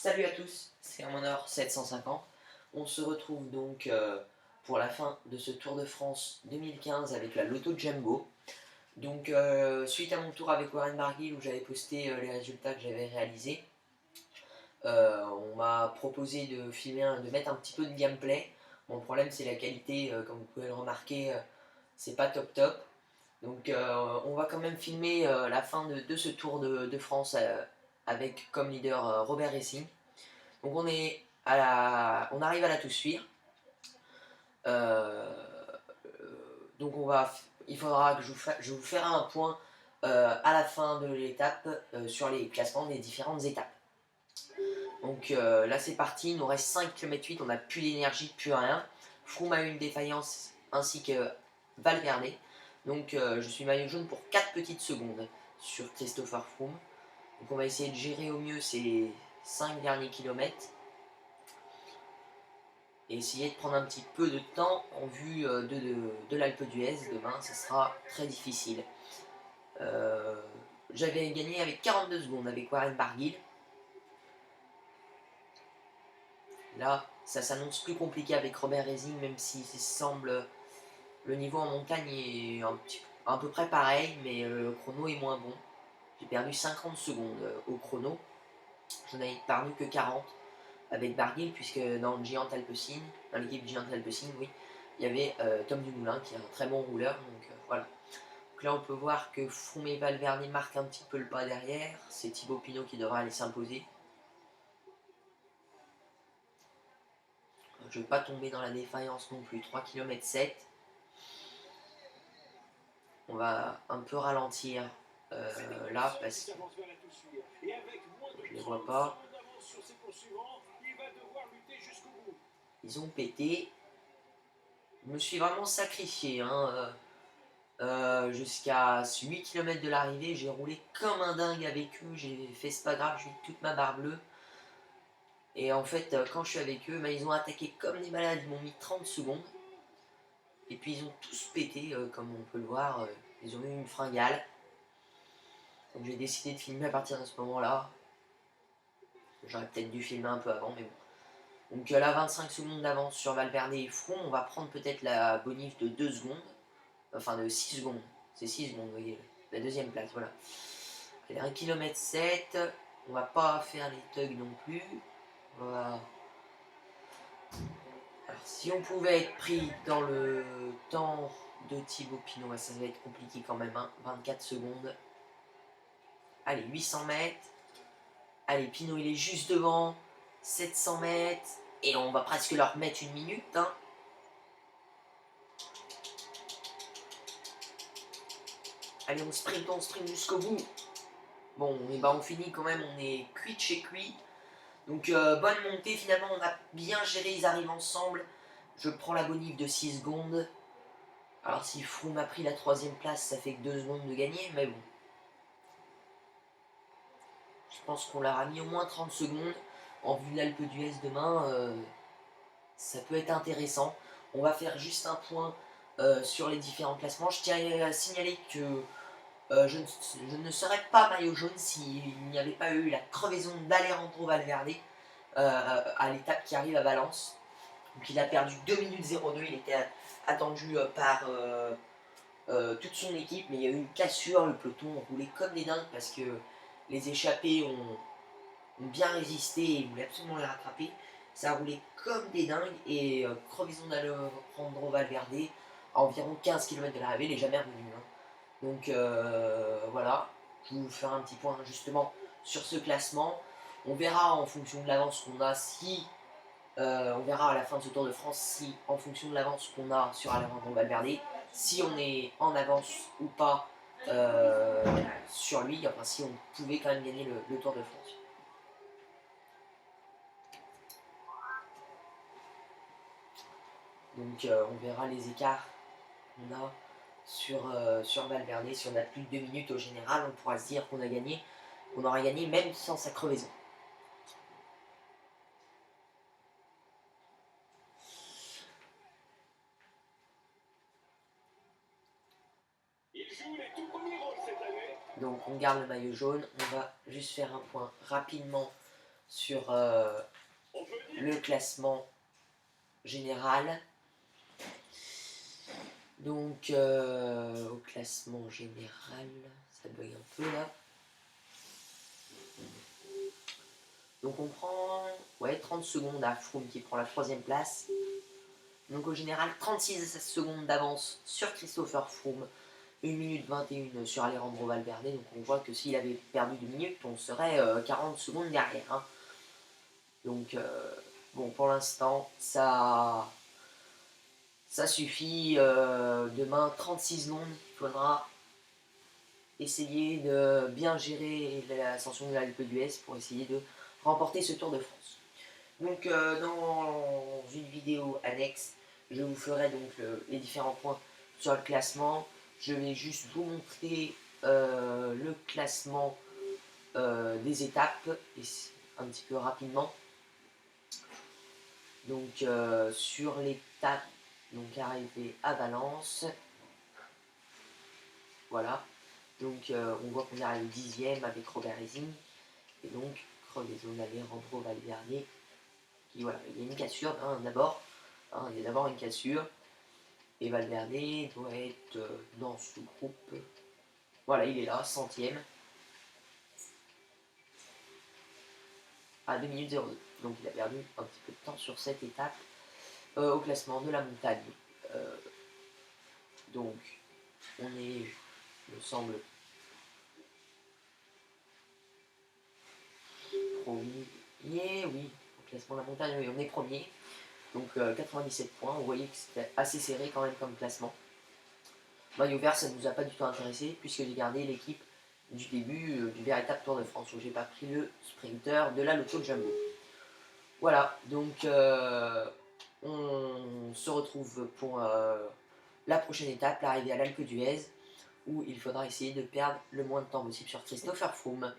Salut à tous, c'est Amonor 750. On se retrouve donc pour la fin de ce Tour de France 2015 avec la Lotto Jumbo. Donc suite à mon tour avec Warren Barguil où j'avais posté les résultats que j'avais réalisés, on m'a proposé de filmer, de mettre un petit peu de gameplay. Mon problème c'est la qualité, comme vous pouvez le remarquer, c'est pas top top. Donc on va quand même filmer la fin de ce Tour de France avec comme leader Robert Racing. Donc on arrive à la Toussuire. Euh, donc il faudra que je vous ferai un point à la fin de l'étape sur les classements des différentes étapes. Donc là c'est parti, il nous reste 5 km 8, on n'a plus d'énergie, plus rien. Froome a eu une défaillance ainsi que Valverde. Donc je suis maillot jaune pour 4 petites secondes sur Christopher Froome. Donc on va essayer de gérer au mieux ces 5 derniers kilomètres. Et essayer de prendre un petit peu de temps en vue de l'Alpe d'Huez. Demain, ce sera très difficile. J'avais gagné avec 42 secondes avec Warren Barguil. Là, ça s'annonce plus compliqué avec Robert Racing, même si semble le niveau en montagne est à peu près pareil, mais le chrono est moins bon. J'ai perdu 50 secondes au chrono. Je n'en ai perdu que 40 avec Barguil, puisque dans le Giant Alpecin, dans l'équipe Giant Alpecin, oui, il y avait Tom Dumoulin qui est un très bon rouleur. Donc voilà. Donc là on peut voir que Froome et Valverde marquent un petit peu le pas derrière. C'est Thibaut Pinot qui devra aller s'imposer. Je ne veux pas tomber dans la défaillance non plus. 3 km 7. On va un peu ralentir là parce que je ne les vois pas. Ils ont pété. Je me suis vraiment sacrifié. Jusqu'à 8 km de l'arrivée, j'ai roulé comme un dingue avec eux. J'ai fait c'est pas grave, j'ai eu toute ma barre bleue. Et en fait, quand je suis avec eux, ils ont attaqué comme des malades. Ils m'ont mis 30 secondes. Et puis ils ont tous pété, comme on peut le voir. Ils ont eu une fringale. Donc j'ai décidé de filmer à partir de ce moment-là. J'aurais peut-être dû filmer un peu avant, mais bon. Donc là, 25 secondes d'avance sur Valverde et Froome. On va prendre peut-être la bonif de 2 secondes. Enfin, de 6 secondes. C'est 6 secondes, vous voyez. La deuxième place, voilà. Allez, 1 km 7. On va pas faire les tugs non plus. Voilà. Alors, si on pouvait être pris dans le temps de Thibaut Pinot, ça va être compliqué quand même, hein. 24 secondes. Allez, 800 mètres. Allez, Pinot, il est juste devant. 700 mètres. Et on va presque leur mettre une minute, hein. Allez, on sprint jusqu'au bout. Bon, et bah on finit quand même, on est cuit de chez cuit. Donc bonne montée, finalement on a bien géré, ils arrivent ensemble. Je prends la bonif de 6 secondes. Alors si Froome a pris la 3ème place, ça fait que 2 secondes de gagner, mais bon. Je pense qu'on leur a mis au moins 30 secondes. En vue de l'Alpe d'Huez demain, ça peut être intéressant. On va faire juste un point sur les différents classements. Je tiens à signaler que je ne serais pas maillot jaune s'il n'y avait pas eu la crevaison d'Alejandro Valverde à l'étape qui arrive à Valence. Donc il a perdu 2 minutes 02, il était attendu par toute son équipe, mais il y a eu une cassure, le peloton roulait comme des dingues parce que les échappés ont bien résisté et voulaient absolument les rattraper. Ça a roulé comme des dingues et crevaison d'Alejandro Valverde à environ 15 km de l'arrivée, il n'est jamais revenu. Hein. Donc voilà, je vais vous faire un petit point justement sur ce classement. On verra en fonction de l'avance qu'on a si on verra à la fin de ce Tour de France si, en fonction de l'avance qu'on a sur Alejandro Valverde, si on est en avance ou pas sur lui, enfin si on pouvait quand même gagner le Tour de France. Donc on verra les écarts qu'on a sur Valverde. Si on a plus de 2 minutes au général, on pourra se dire qu'on a gagné, qu'on aura gagné même sans sa crevaison. Donc on garde le maillot jaune, on va juste faire un point rapidement sur le classement général. Donc au classement général, ça bug un peu là. Donc on prend 30 secondes à Froome qui prend la 3ème place. Donc au général 36 secondes d'avance sur Christopher Froome. 1 minute 21 sur Alejandro Valverde. Donc on voit que s'il avait perdu 2 minutes, on serait 40 secondes derrière. Hein. Donc bon, pour l'instant, ça suffit. Demain, 36 secondes. Il faudra essayer de bien gérer l'ascension de l'Alpe d'Huez pour essayer de remporter ce Tour de France. Donc dans une vidéo annexe, je vous ferai donc les différents points sur le classement. Je vais juste vous montrer le classement des étapes un petit peu rapidement. Donc sur l'étape donc arrivée à Valence, voilà. Donc on voit qu'on arrive 10e avec Robert Racing et donc crevaison d'Alejandro Valverde. Qui voilà, il y a une cassure d'abord. Il y a d'abord une cassure. Et Valverde doit être dans ce groupe. Voilà, il est là, 100e. À 2 minutes 02. Donc il a perdu un petit peu de temps sur cette étape au classement de la montagne. Donc on est, il me semble, premier, oui, au classement de la montagne, oui, on est premier. Donc 97 points, vous voyez que c'était assez serré quand même comme classement. Maillot vert, ça ne nous a pas du tout intéressé puisque j'ai gardé l'équipe du début du véritable Tour de France où j'ai pas pris le sprinter de la Lotto Jumbo. Voilà, donc on se retrouve pour la prochaine étape, l'arrivée à l'Alpe d'Huez, où il faudra essayer de perdre le moins de temps possible sur Christopher Froome.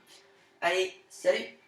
Allez, salut!